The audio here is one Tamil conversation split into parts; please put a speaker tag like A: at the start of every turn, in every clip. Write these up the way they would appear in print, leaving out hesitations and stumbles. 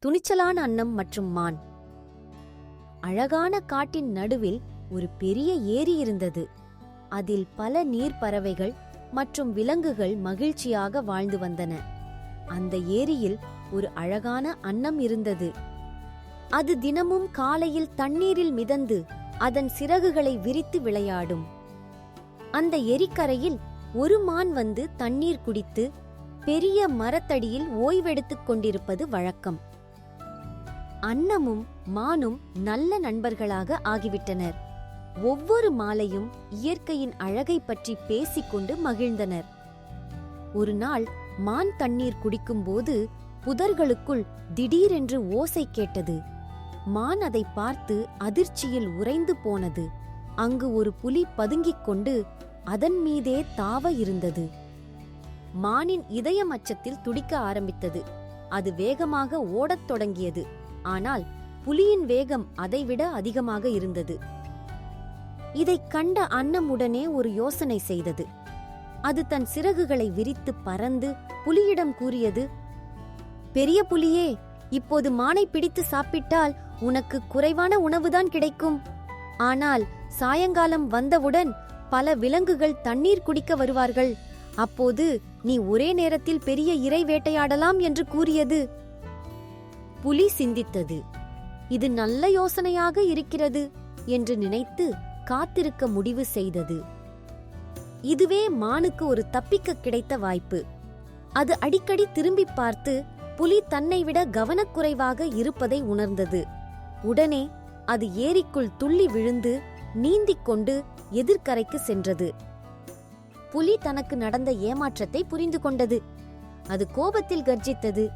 A: துணிச்சலான அன்னம் மற்றும் மான். அழகான காட்டின் நடுவில் ஒரு பெரிய ஏரி இருந்தது. அதில் பல நீர்ப்பறவைகள் மற்றும் விலங்குகள் மகிழ்ச்சியாக வாழ்ந்து வந்தன. அந்த ஏரியில் ஒரு அழகான அன்னம் இருந்தது. அது தினமும் காலையில் தண்ணீரில் மிதந்து அதன் சிறகுகளை விரித்து விளையாடும். அந்த எரிக்கரையில் ஒரு மான் வந்து தண்ணீர் குடித்து பெரிய மரத்தடியில் ஓய்வெடுத்துக் கொண்டிருப்பது வழக்கம். அன்னமும் மானும் நல்ல நண்பர்களாக ஆகிவிட்டனர். ஒவ்வொரு மாலையும் இயற்கையின் அழகை பற்றி பேசிக்கொண்டு மகிழ்ந்தனர். ஒரு நாள் மான் தண்ணீர் குடிக்கும்போது புதர்களுக்குள் திடீரென்று ஓசை கேட்டது. மான் அதை பார்த்து அதிர்ச்சியில் உறைந்து போனது. அங்கு ஒரு புலி பதுங்கிக் கொண்டு அதன் மீதே தாவ இருந்தது. மானின் இதயம் அச்சத்தில் துடிக்க ஆரம்பித்தது. அது வேகமாக ஓடத் தொடங்கியது. ஆனால் புலியின் வேகம் அதைவிட அதிகமாக இருந்தது. இதைக் கண்ட அன்னம் உடனே ஒரு யோசனை செய்தது. அது தன் சிறகுகளை விரித்து பறந்து புலியிடம் கூறியது, பெரிய புலியே, இப்போது மானை பிடித்து சாப்பிட்டால் உனக்கு குறைவான உணவுதான் கிடைக்கும். ஆனால் சாயங்காலம் வந்தவுடன் பல விலங்குகள் தண்ணீர் குடிக்க வருவார்கள். அப்போது நீ ஒரே நேரத்தில் பெரிய இரை வேட்டையாடலாம் என்று கூறியது. புலி சிந்தித்தது. இது நல்ல யோசனையாக இருக்கிறது என்று நினைத்து காத்திருக்க முடிவு செய்தது. இதுவே மானுக்கு ஒரு தப்பிக்க கிடைத்த வாய்ப்பு. அது அடிக்கடி திரும்பி பார்த்து புலி தன்னை விட கவனக்குறைவாக இருப்பதை உணர்ந்தது. உடனே அது ஏரிக்குள் துள்ளி விழுந்து நீந்திக் கொண்டு எதிர்க்கரைக்கு சென்றது. புலி தனக்கு நடந்த ஏமாற்றத்தை புரிந்து கொண்டது. அது கோபத்தில் கர்ஜித்தது.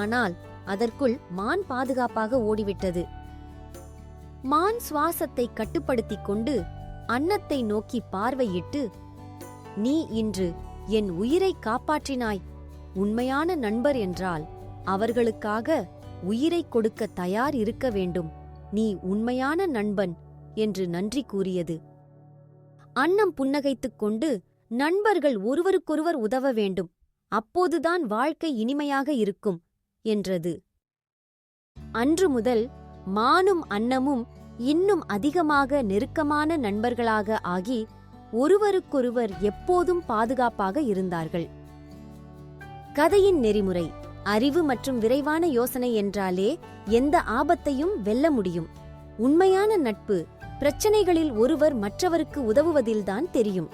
A: ஆனால் அதற்குள் மான் பாதுகாப்பாக ஓடிவிட்டது. மான் சுவாசத்தை கட்டுப்படுத்திக் கொண்டு அன்னத்தை நோக்கி பார்வையிட்டு, நீ இன்று என் உயிரை காப்பாற்றினாய். உண்மையான நண்பர் என்றால் அவர்களுக்காக உயிரை கொடுக்க தயார் இருக்க வேண்டும். நீ உண்மையான நண்பன் என்று நன்றி கூறியது. அன்னம் புன்னகைத்துக் கொண்டு, நண்பர்கள் ஒருவருக்கொருவர் உதவ வேண்டும், அப்போதுதான் வாழ்க்கை இனிமையாக இருக்கும் என்றது. அன்று முதல் மானும் அன்னமும் இன்னும் அதிகமாக நெருக்கமான நண்பர்களாக ஆகி ஒருவருக்கொருவர் எப்போதும் பாதுகாப்பாக இருந்தார்கள். கதையின் நெறிமுறை: அறிவு மற்றும் விரைவான யோசனை என்றாலே எந்த ஆபத்தையும் வெல்ல முடியும். உண்மையான நட்பு பிரச்சனைகளில் ஒருவர் மற்றவருக்கு உதவுவதில்தான் தெரியும்.